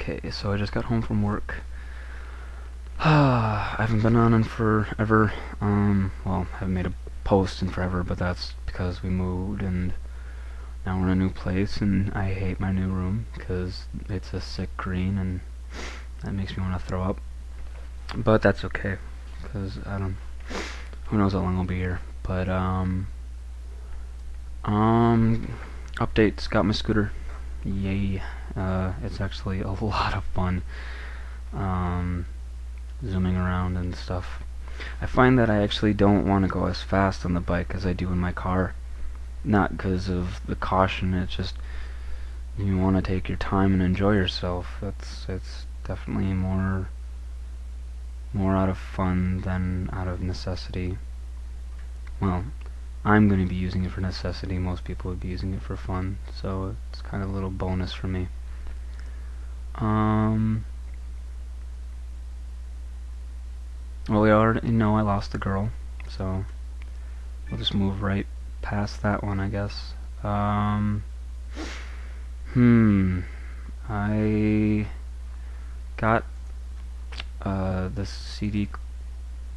Okay, so I just got home from work. I haven't been on in forever. Well, I haven't made a post in forever, but that's because we moved and now we're in a new place, and I hate my new room because it's a sick green and that makes me want to throw up. But that's okay, because who knows how long I'll be here. But updates. Got my scooter. Yay! It's actually a lot of fun. Zooming around and stuff. I find that I actually don't want to go as fast on the bike as I do in my car. Not because of the caution, it's just you want to take your time and enjoy yourself. It's definitely more out of fun than out of necessity. Well, I'm going to be using it for necessity. Most people would be using it for fun, so it's kind of a little bonus for me. Well, we already know I lost the girl, so we'll just move right past that one, I guess. I got this CD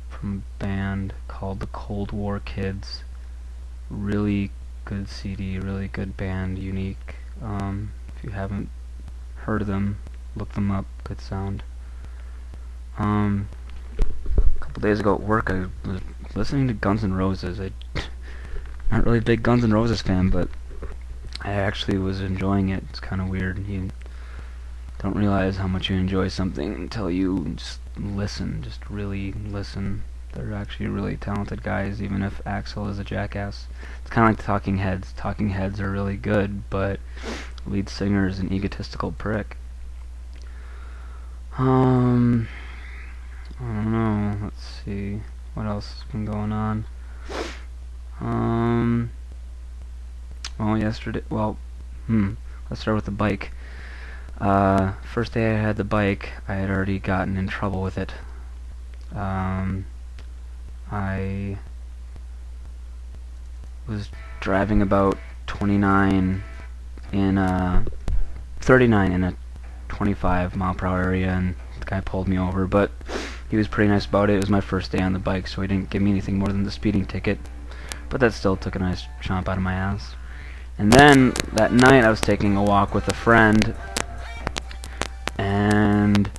from a band called the Cold War Kids. Really good CD, really good band, unique. If you haven't heard of them, look them up. Good sound. A couple days ago at work, I was listening to Guns N' Roses. I'm not really a big Guns N' Roses fan, but I actually was enjoying it. It's kind of weird. You don't realize how much you enjoy something until you just listen, just really listen. They're actually really talented guys, even if Axl is a jackass. It's kind of like Talking Heads. Talking Heads are really good, but lead singer is an egotistical prick. I don't know. Let's see what else has been going on. Well, yesterday. Well, let's start with the bike. First day I had the bike, I had already gotten in trouble with it. I was driving about 39 in 39 in a 25 mile per hour area, and the guy pulled me over, but he was pretty nice about it. It was my first day on the bike, so he didn't give me anything more than the speeding ticket, but that still took a nice chomp out of my ass. And then that night I was taking a walk with a friend, and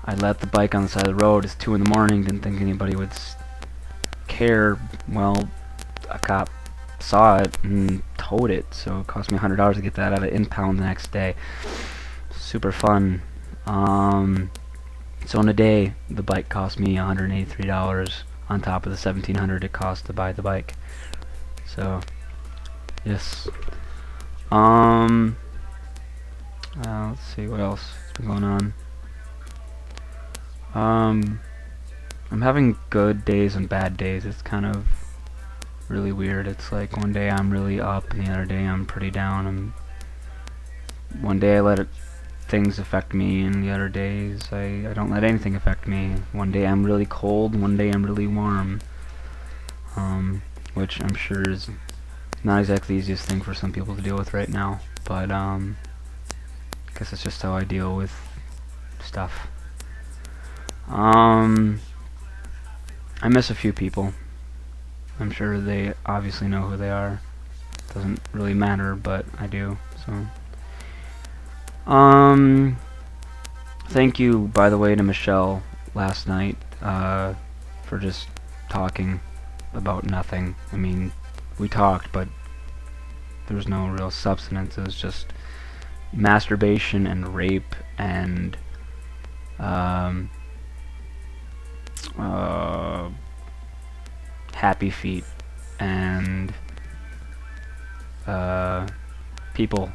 I left the bike on the side of the road. It's 2 in the morning, didn't think anybody would care. Well, a cop saw it and towed it, so it cost me $100 to get that out of impound the next day. Super fun. So in a day, the bike cost me $183 on top of the $1,700 it cost to buy the bike. So, yes. Let's see what else has been going on. I'm having good days and bad days. It's kind of really weird. It's like one day I'm really up and the other day I'm pretty down. One day I let things affect me, and the other days I don't let anything affect me. One day I'm really cold, one day I'm really warm. Which I'm sure is not exactly the easiest thing for some people to deal with right now, but I guess it's just how I deal with stuff. I miss a few people. I'm sure they obviously know who they are. Doesn't really matter, but I do. So, thank you, by the way, to Michelle last night for just talking about nothing. I mean, we talked, but there was no real substance. It was just masturbation and rape and happy feet and people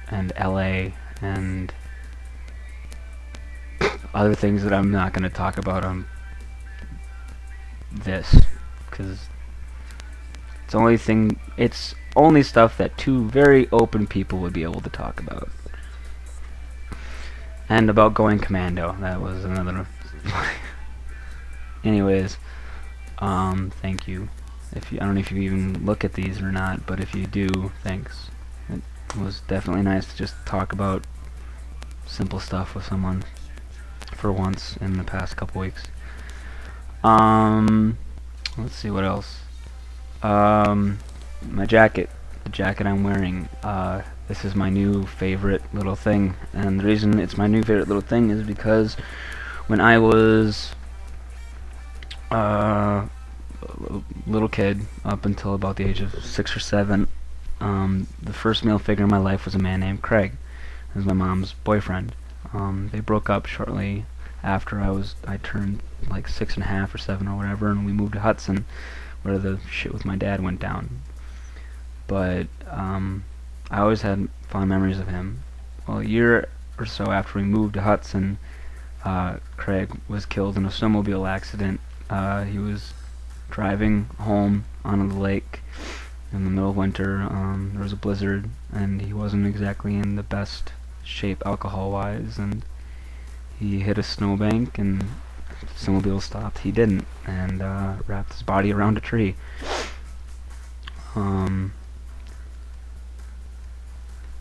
and LA and other things that I'm not going to talk about on this, because it's only stuff that two very open people would be able to talk about. And about going commando, that was another. Anyways, thank you. I don't know if you even look at these or not, but if you do, thanks. It was definitely nice to just talk about simple stuff with someone for once in the past couple weeks. Let's see what else. My jacket, the jacket I'm wearing. This is my new favorite little thing, and the reason it's my new favorite little thing is because when I was a little kid, up until about the age of 6 or 7, the first male figure in my life was a man named Craig. He was my mom's boyfriend. They broke up shortly after I turned like 6.5 or 7 or whatever, and we moved to Hudson, where the shit with my dad went down. But I always had fond memories of him. Well, a year or so after we moved to Hudson, Craig was killed in a snowmobile accident. He was driving home on the lake in the middle of winter. There was a blizzard, and he wasn't exactly in the best shape alcohol-wise, and he hit a snowbank, and the snowmobile stopped. He didn't, and wrapped his body around a tree.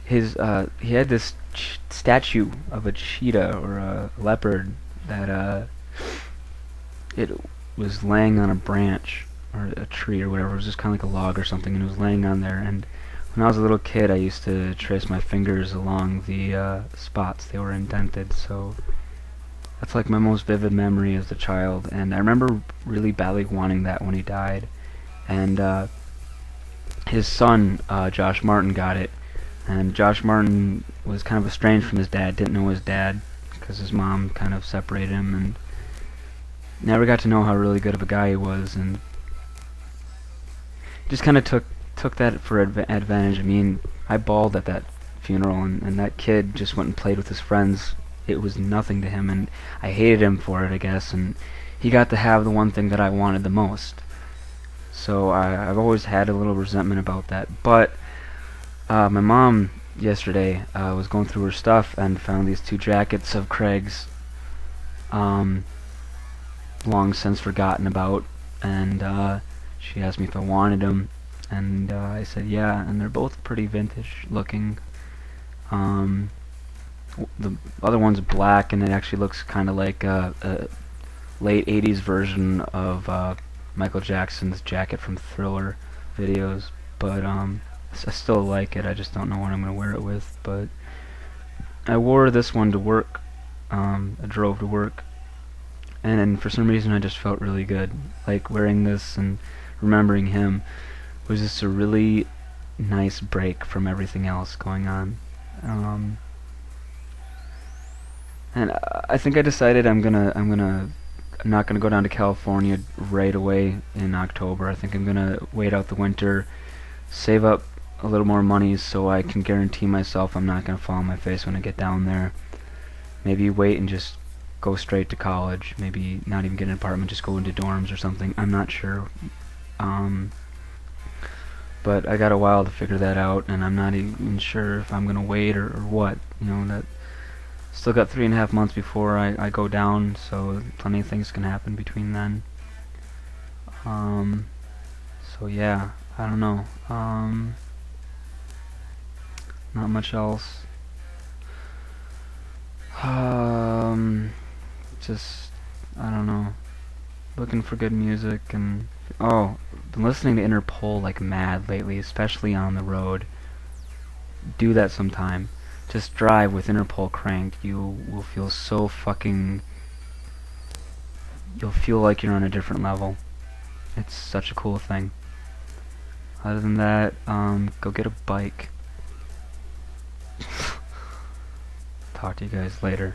He had this statue of a cheetah or a leopard that it was laying on a branch or a tree or whatever. It was just kind of like a log or something, and it was laying on there. And when I was a little kid, I used to trace my fingers along the spots. They were indented, so that's like my most vivid memory as a child. And I remember really badly wanting that when he died. And his son, Josh Martin, got it. And Josh Martin was kind of estranged from his dad, didn't know his dad because his mom kind of separated him, and never got to know how really good of a guy he was, and just kind of took that for advantage of me. And I bawled at that funeral, and that kid just went and played with his friends. It was nothing to him, and I hated him for it, I guess, and he got to have the one thing that I wanted the most. So I've always had a little resentment about that. But my mom yesterday was going through her stuff and found these 2 jackets of Craig's, long since forgotten about, and she asked me if I wanted them, and I said yeah, and they're both pretty vintage looking. The other one's black, and it actually looks kind of like a late 80s version of Michael Jackson's jacket from Thriller videos, but I still like it. I just don't know what I'm going to wear it with. But I wore this one to work. I drove to work, and for some reason I just felt really good. Like wearing this and remembering him was just a really nice break from everything else going on. And I think I decided I'm not gonna go down to California right away in October. I think I'm gonna wait out the winter, save up a little more money so I can guarantee myself I'm not gonna fall on my face when I get down there. Maybe wait and just go straight to college. Maybe not even get an apartment, just go into dorms or something. I'm not sure. But I got a while to figure that out, and I'm not even sure if I'm gonna wait or what. You know, that still got 3.5 months before I go down, so plenty of things can happen between then. So yeah, I don't know. Not much else. Just, I don't know. Looking for good music, and been listening to Interpol like mad lately, especially on the road. Do that sometime. Just drive with Interpol cranked. You will feel so fucking... You'll feel like you're on a different level. It's such a cool thing. Other than that, go get a bike. Talk to you guys later.